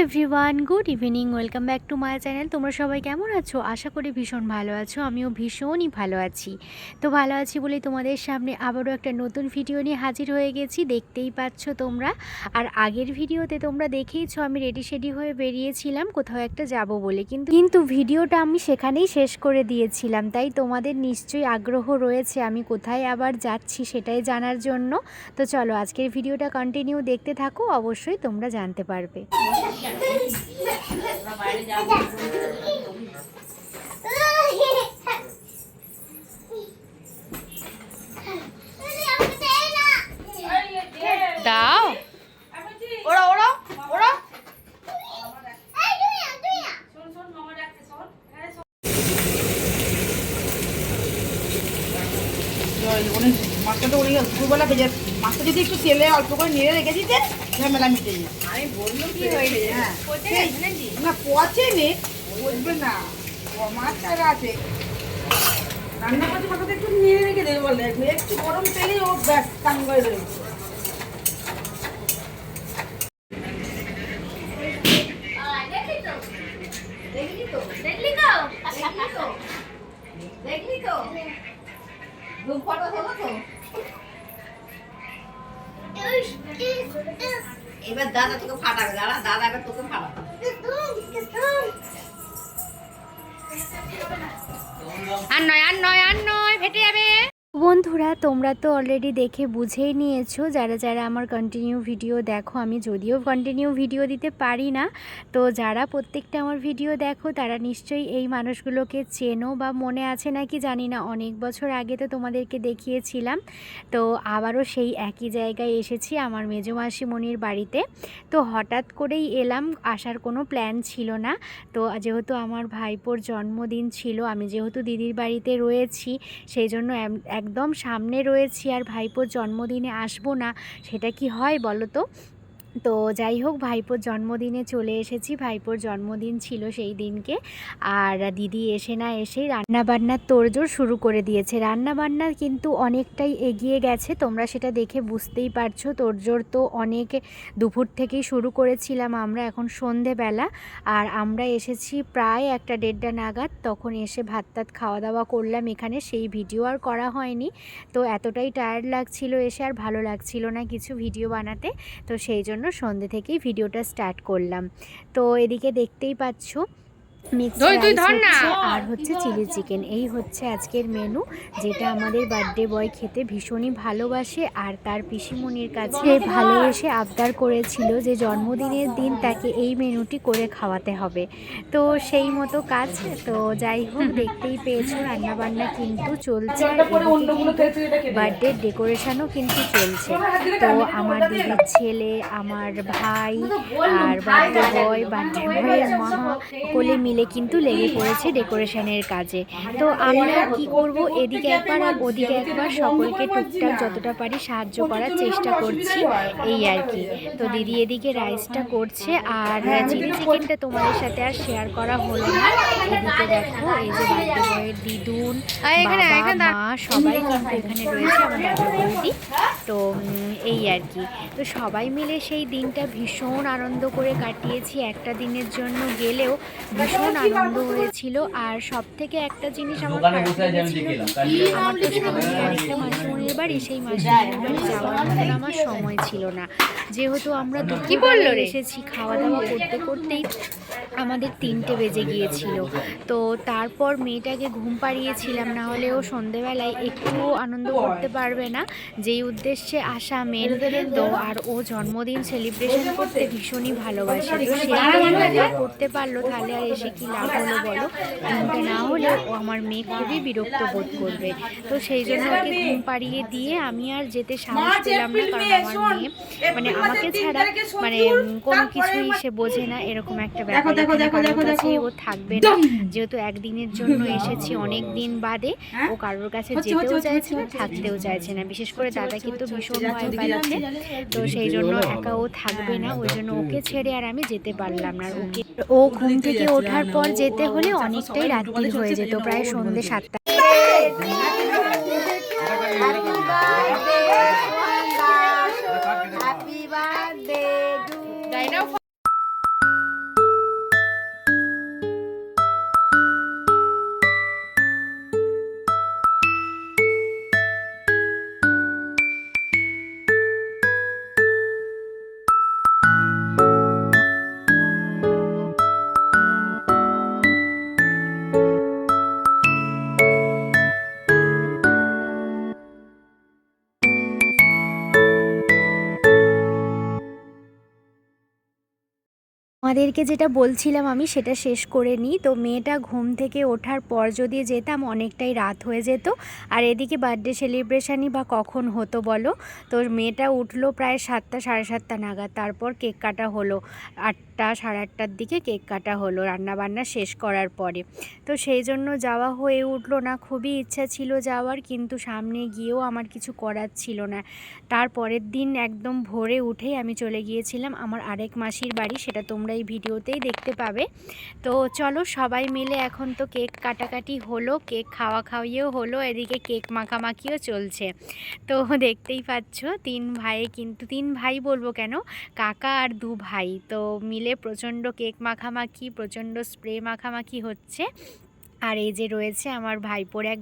Everyone, good evening. Welcome back to my channel. তোমরা সবাই কেমন আছো? আশা করি ভীষণ ভালো আছো। আমিও ভীষণই ভালো আছি। তো ভালো আছি বলেই তোমাদের সামনে আবারও একটা নতুন ভিডিও নিয়ে হাজির হয়ে গেছি। দেখতেই পাচ্ছ তোমরা। আর আগের ভিডিওতে তোমরা দেখেইছো আমি রেডি শেডি হয়ে বেরিয়েছিলাম কোথাও একটা যাব বলে, কিন্তু ভিডিওটা আমি সেখানেই শেষ করে দিয়েছিলাম। তাই তোমাদের নিশ্চয়ই আগ্রহ রয়েছে আমি কোথায় আবার যাচ্ছি সেটাই জানার জন্য। তো চলো আজকের ভিডিওটা কন্টিনিউ দেখতে থাকো, অবশ্যই তোমরা জানতে পারবে। দাও ওরা ওরা ওরা মাছটা তো অনেক দুপুরবেলা ভেজে মাছটা যদি একটু তেলে অল্প করে নেড়ে রেখে দিতে ঝামেলা মিটে যায়। আমি বললাম কি হয়ে হ্যাঁ না পচে নে বলবে না মাছ আর আছে রান্না করতে মাথাতে একটু নেড়ে রেখে দেবে বলে একটু গরম তেলেই ও ব্যাস কান করে রয়েছে। দেখলি তো ধূপ ফটো হলো তো এবার দাদা তোকে ফাটাবে, দাদা এবার তোকে ফাটাবে। আর নয় ফেটে যাবে। বন্ধুরা তোমরা তো অলরেডি দেখে বুঝেই নিয়েছো, যারা যারা আমার কন্টিনিউ ভিডিও দেখো, আমি যদিও কন্টিনিউ ভিডিও দিতে পারি না, তো যারা প্রত্যেকটা আমার ভিডিও দেখো তারা নিশ্চয়ই এই মানুষগুলোকে চেনো বা মনে আছে নাকি জানি না। অনেক বছর আগে তো তোমাদেরকে দেখিয়েছিলাম, তো আবারও সেই একই জায়গায় এসেছি আমার মেজো মাসিমণির বাড়িতে। তো হঠাৎ করেই এলাম, আসার কোনো প্ল্যান ছিল না। তো যেহেতু আমার ভাইপোর জন্মদিন ছিল, আমি যেহেতু দিদির বাড়িতে রয়েছি সেই জন্য একদম সামনে রয়েছি, আর ভাইপোর জন্মদিনে আসবো না সেটা কি হয় বলো তো। তো যাই হোক, ভাইপোর জন্মদিনে চলে এসেছি। ভাইপোর জন্মদিন ছিল সেই দিনকে, আর দিদি এসে না এসেই রান্নাবান্নার তোড়জোড় শুরু করে দিয়েছে। রান্নাবান্না কিন্তু অনেকটাই এগিয়ে গেছে, তোমরা সেটা দেখে বুঝতেই পারছো। তোড়জোড় তো অনেক দুপুর থেকেই শুরু করেছিলাম আমরা, এখন সন্ধেবেলা, আর আমরা এসেছি প্রায় 1-1:30 নাগাদ। তখন এসে ভাত টাত খাওয়া দাওয়া করলাম এখানে, সেই ভিডিও আর করা হয়নি। তো এতটাই টায়ার্ড লাগছিল এসে, আর ভালো লাগছিল না কিছু ভিডিও বানাতে, তো সেই জন্য সন্ধ্যে থেকেই ভিডিওটা স্টার্ট করলাম। তো এদিকে দেখতেই পাচ্ছ মিক্সড রাইস হচ্ছে আর হচ্ছে চিলি চিকেন। এই হচ্ছে আজকের মেনু, যেটা আমাদের বার্থডে বয় খেতে ভীষণই ভালোবাসে। আর তার পিসিমণির কাছে ভালোবেসে আবদার করেছিল যে জন্মদিনের দিন তাকে এই মেনুটি করে খাওয়াতে হবে। তো সেই মতো কাজ। তো যাই হোক, দেখতেই পেয়েছো রান্নাবান্না কিন্তু চলছে, বার্থডে ডেকোরেশনও কিন্তু চলছে। তো আমার দিদির ছেলে, আমার ভাই, আর বার্থডে বয়, বার্থডে বয়ের মা কোলে মিলে কিন্তু লেগে পড়েছে ডেকোরেশনের কাজে। তো আমি আর কী করবো, এদিকে একবার আর ওদিকে একবার সকলকে টুকটাক যতটা পারি সাহায্য করার চেষ্টা করছি, এই আর কি। তো দিদি এদিকে রাইসটা করছে, আর চিলি চিকেনটা তোমাদের সাথে আর শেয়ার করা হলো না। এদিকে দেখো, এই যে বার্থডে বয়ের দিদুন, বাবা, মা সবাই কিন্তু এখানে রয়েছে, আমার দাদা বৌদি। তো এই আর কি। তো সবাই মিলে সেই দিনটা ভীষণ আনন্দ করে কাটিয়েছি। একটা দিনের জন্য গেলেও ভীষণ আনন্দ হয়েছিল। আর সব থেকে একটা জিনিস আমার খারাপ লেগেছিল, আমার তো সামনে আরেকটা মাসিমণির বাড়ি, সেই মাসিমণির বাড়ি যাওয়ার মতন আমার সময় ছিল না। যেহেতু আমরা দুপুরবেলা এসেছি, খাওয়া দাওয়া করতে করতেই আমাদের 3টে বেজে গিয়েছিল। তো তারপর মেয়েটাকে ঘুম পাড়িয়েছিলাম, না হলে ও সন্ধেবেলায় একটু আনন্দ করতে পারবে না, যেই উদ্দেশ্যে আসা মেন। তো আর ও জন্মদিন সেলিব্রেশন করতে ভীষণই ভালোবাসে, তো সেই করতে পারলো, তাহলে আর এসে কি লাভ হলো বলো। ঘুমটা না হলে ও আমার মেয়ে খুবই বিরক্ত বোধ করবে। তো সেই জন্য ওকে ঘুম পাড়িয়ে দিয়ে আমি আর যেতে সাহস পেলাম না, কারণ আমার মেয়ে মানে আমাকে ছাড়া মানে কোনো কিছুই সে বোঝে না, এরকম একটা ব্যাপার। কারোর কাছে ও থাকবে না, যেহেতু একদিনের জন্য এসেছি, অনেক দিন বাদে। ও কারোর কাছে যেতেও চাইছে না, থাকতেও চাইছে না। বিশেষ করে দাদা কিন্তু ভীষণ ভয় পাচ্ছে, তো সেই জন্য একা ও থাকবে না, ওই জন্য ওকে ছেড়ে আর আমি যেতে পারলাম না। ও ঘুম থেকে ওঠার পর যেতে হলে অনেকটাই রাত্রি হয়ে যেত, প্রায় সন্ধ্যে 7টা। আমাদেরকে যেটা বলছিলাম আমি সেটা শেষ করে নিই। তো মেয়েটা ঘুম থেকে ওঠার পর যদি যেতাম অনেকটাই রাত হয়ে যেত, আর এদিকে বার্থডে সেলিব্রেশনই বা কখন হতো বলো। তো মেয়েটা উঠলো প্রায় 7টা 7:30 নাগাদ, তারপর কেক কাটা হলো 8টা 8:30টার দিকে কেক কাটা হলো রান্নাবান্না শেষ করার পরে। তো সেই জন্য যাওয়া হয়ে উঠলো না, খুবই ইচ্ছা ছিল যাওয়ার, কিন্তু সামনে গিয়েও আমার কিছু করার ছিল না। তার পরের দিন একদম ভোরে উঠেই আমি চলে গিয়েছিলাম আমার আরেক মাসির বাড়ি, সেটা তোমরা এই ভিডিওতেই দেখতে পাবে। তো চলো সবাই মিলে এখন তো কেক কাটাকাটি হলো, কেক খাওয়া খাওয়িও হলো, এদিকে কেক মাখামাখিও চলছে। তো দেখতেই পাচ্ছ 3 ভাই, কিন্তু 3 ভাই বলবো কেন, কাকা আর 2 ভাই তো মিলে প্রচণ্ড কেক মাখামাখি, প্রচণ্ড স্প্রে মাখামাখি হচ্ছে। আর এই যে রয়েছে আমার ভাইপোর এক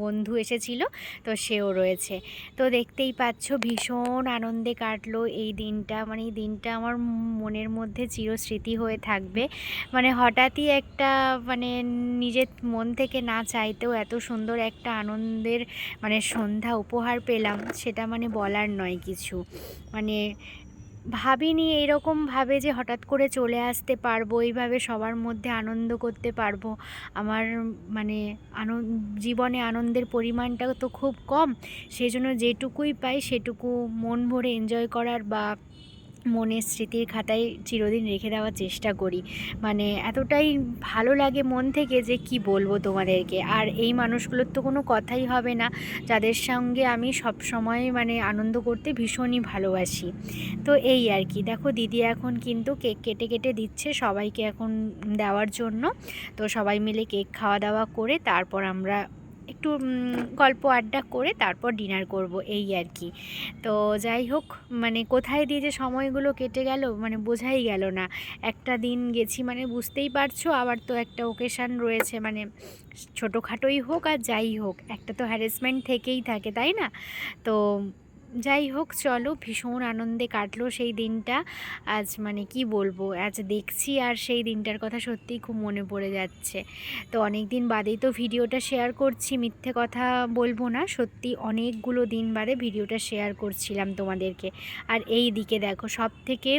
বন্ধু এসেছিল, তো সেও রয়েছে। তো দেখতেই পাচ্ছ ভীষণ আনন্দে কাটলো এই দিনটা, মানে এই দিনটা আমার মনের মধ্যে চিরস্মৃতি হয়ে থাকবে। মানে হঠাৎই একটা, মানে নিজের মন থেকে না চাইতেও এত সুন্দর একটা আনন্দের মানে সন্ধ্যা উপহার পেলাম, সেটা মানে বলার নয় কিছু। মানে ভাবিনি এরকমভাবে যে হঠাৎ করে চলে আসতে পারবো, এইভাবে সবার মধ্যে আনন্দ করতে পারবো। আমার মানে জীবনে আনন্দের পরিমাণটাও তো খুব কম, সেই জন্য যেটুকুই পাই সেটুকু মন ভরে এনজয় করার বা মনের স্মৃতির খাতায় চিরদিন রেখে দেওয়ার চেষ্টা করি। মানে এতটাই ভালো লাগে মন থেকে যে কি বলবো তোমাদেরকে। আর এই মানুষগুলোর তো কোনো কথাই হবে না, যাদের সঙ্গে আমি সব সময় মানে আনন্দ করতে ভীষণই ভালোবাসি। তো এই আর কি, দেখো দিদি এখন কিন্তু কেক কেটে কেটে দিচ্ছে সবাইকে এখন দেওয়ার জন্য। তো সবাই মিলে কেক খাওয়া দাওয়া করে তারপর আমরা একটু গল্প আড্ডা করে তারপর ডিনার করব, এই আর কি। তো যাই হোক, মানে কোথায় দিয়ে যে সময়গুলো কেটে গেল মানে বোঝাই গেল না। একটা দিন গেছি মানে বুঝতেই পারছো, আবার তো একটা ওকেশান রয়েছে, মানে ছোটোখাটোই হোক আর যাই হোক একটা তো হ্যারাসমেন্ট থেকেই থাকে, তাই না? তো যাই হোক চলো, ভীষণ আনন্দে কাটলো সেই দিনটা। আজ মানে কি বলবো, আজ দেখছি আর সেই দিনটার কথা সত্যিই খুব মনে পড়ে যাচ্ছে। তো অনেক দিন বাদেই তো ভিডিওটা শেয়ার করছি, মিথ্যে কথা বলবো না, সত্যি অনেকগুলো দিন বাদে ভিডিওটা শেয়ার করছিলাম তোমাদেরকে। আর এই দিকে দেখো সব থেকে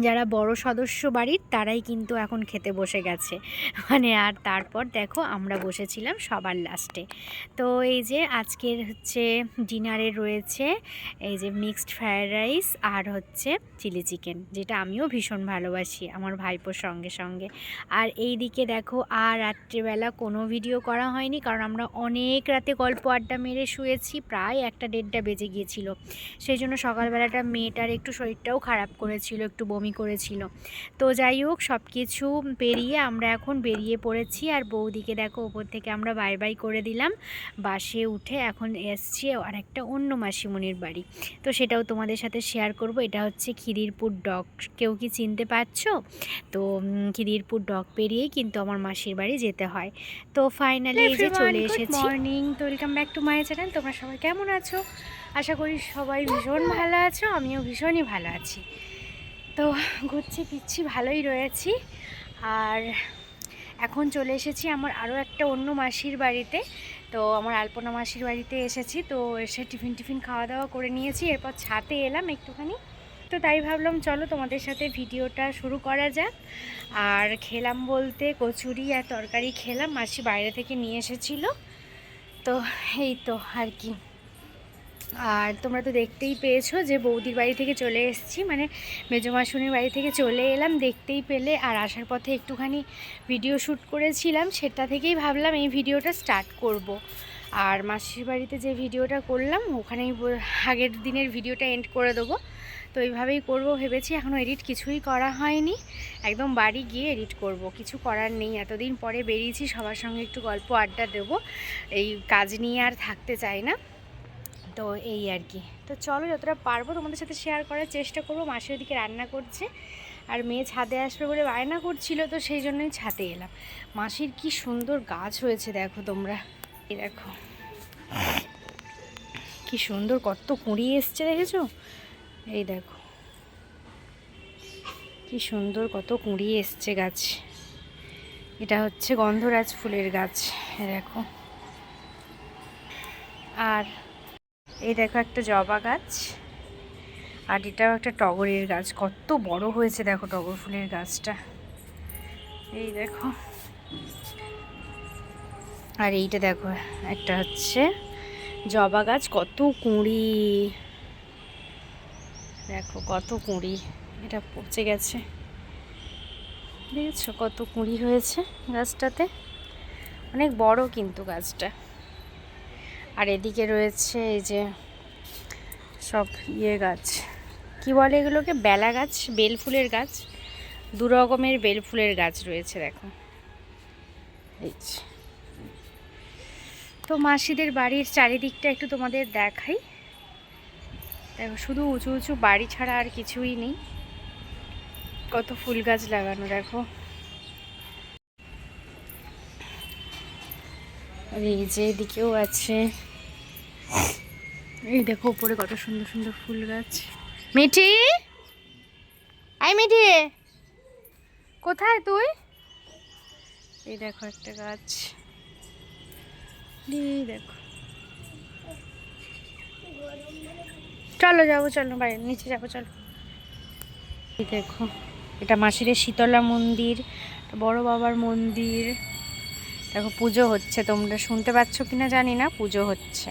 যারা বড় সদস্য বাড়ির তারাই কিন্তু এখন খেতে বসে গেছে, মানে আর তারপর দেখো আমরা বসেছিলাম সবার লাস্টে। তো এই যে আজকের হচ্ছে ডিনারে রয়েছে এই যে মিক্সড ফ্রায়েড রাইস আর হচ্ছে চিলি চিকেন, যেটা আমিও ভীষণ ভালোবাসি আমার ভাইপোর সঙ্গে সঙ্গে। আর এই দিকে দেখো আর রাত্রিবেলা কোনো ভিডিও করা হয়নি, কারণ আমরা অনেক রাতে গল্প আড্ডা মেরে শুয়েছি, প্রায় 1টা 1:30টা বেজে গিয়েছিল। সেই জন্য সকালবেলাটা মেয়েটার একটু শরীরটাও খারাপ করেছিল, একটু বমি করেছিল। তো যাই হোক সব কিছু পেরিয়ে আমরা এখন বেরিয়ে পড়েছি। আর বৌদিকে দেখো ওপর থেকে আমরা বাই বাই করে দিলাম, বাসে উঠে এখন এসছি আর একটা অন্য মাসিমণির বাড়ি। তো সেটাও তোমাদের সাথে শেয়ার করব। এটা হচ্ছে খিদিরপুর ডক, কেউ কি চিনতে পারছো? তো খিদিরপুর ডক পেরিয়েই কিন্তু আমার মাসির বাড়ি যেতে হয়। তো ফাইনালি এই যে চলে এসেছি। মর্নিং, তো welcome back to my channel. তোমরা সবাই কেমন আছো? আশা করি সবাই ভীষণ ভালো আছো, আমিও ভীষণই ভালো আছি। তো ঘুরছি ফিরছি ভালোই রয়েছি। আর এখন চলে এসেছি আমার আরও একটা অন্য মাসির বাড়িতে। তো আমার আলপনা মাসির বাড়িতে এসেছি, তো এসে টিফিন খাওয়া দাওয়া করে নিয়েছি, এরপর ছাদে এলাম একটুখানি। তো তাই ভাবলাম চলো তোমাদের সাথে ভিডিওটা শুরু করা যাক। আর খেলাম বলতে কচুরি আর তরকারি খেলাম, মাসি বাইরে থেকে নিয়ে এসেছিলো। তো এই তো আর কি। আর তোমরা তো দেখতেই পেয়েছো যে বৌদির বাড়ি থেকে চলে এসেছি, মানে মেজো মাসুনির বাড়ি থেকে চলে এলাম, দেখতেই পেলে। আর আসার পথে একটুখানি ভিডিও শ্যুট করেছিলাম, সেটা থেকেই ভাবলাম এই ভিডিওটা স্টার্ট করব। আর মাসির বাড়িতে যে ভিডিওটা করলাম ওখানেই আগের দিনের ভিডিওটা এন্ড করে দেবো। তো এইভাবেই করবো ভেবেছি, এখনও এডিট কিছুই করা হয়নি, একদম বাড়ি গিয়ে এডিট করব, কিছু করার নেই। এতদিন পরে বেরিয়েছি, সবার সঙ্গে একটু গল্প আড্ডা দেবো, এই কাজ নিয়ে আর থাকতে চাই না। তো এই আর কি। তো চলো যতটা পারবো তোমাদের সাথে শেয়ার করার চেষ্টা করবো। মাসি ওদিকে রান্না করছে আর মেয়ে ছাদে আসবে বলে বায়না করছিল, তো সেই জন্যই ছাদে এলাম। মাসির কি সুন্দর গাছ হয়েছে দেখো তোমরা, এই দেখো কি সুন্দর, কত কুঁড়ি এসছে দেখেছো? এই দেখো কি সুন্দর কত কুঁড়ি এসছে গাছ। এটা হচ্ছে গন্ধরাজ ফুলের গাছ, দেখো। আর এই দেখো একটা জবা গাছ, আর এটাও একটা টগরের গাছ, কত বড় হয়েছে দেখো টগর ফুলের গাছটা, এই দেখো। আর এইটা দেখো একটা হচ্ছে জবা গাছ, কত কুঁড়ি, দেখো কত কুঁড়ি, এটা পচে গেছে, দেখেছো কত কুঁড়ি হয়েছে গাছটাতে, অনেক বড় কিন্তু গাছটা। আর এদিকে রয়েছে এই যে সব গাছ, কি বলে এগুলোকে, বেলা গাছ, বেল ফুলের গাছ, দু রকমের বেল ফুলের গাছ রয়েছে দেখো। এই যে। তো মাসিদের বাড়ির চারিদিকটা একটু তোমাদের দেখাই, দেখো শুধু উঁচু উঁচু বাড়ি ছাড়া আর কিছুই নেই, কত ফুল গাছ লাগানো দেখো। আর এই যে এদিকেও আছে, এই দেখো উপরে কত সুন্দর সুন্দর ফুল গাছ। মিঠি, আই মিঠি, কোথায় তুই? এই দেখো একটা গাছ, এই দেখো, চলো যাবো, চলো বাইরে নিচে যাবো চলো। এই দেখো এটা মাসিদের শীতলা মন্দির, বড় বাবার মন্দির, দেখো পুজো হচ্ছে, তোমরা শুনতে পাচ্ছ কিনা জানি না, পুজো হচ্ছে।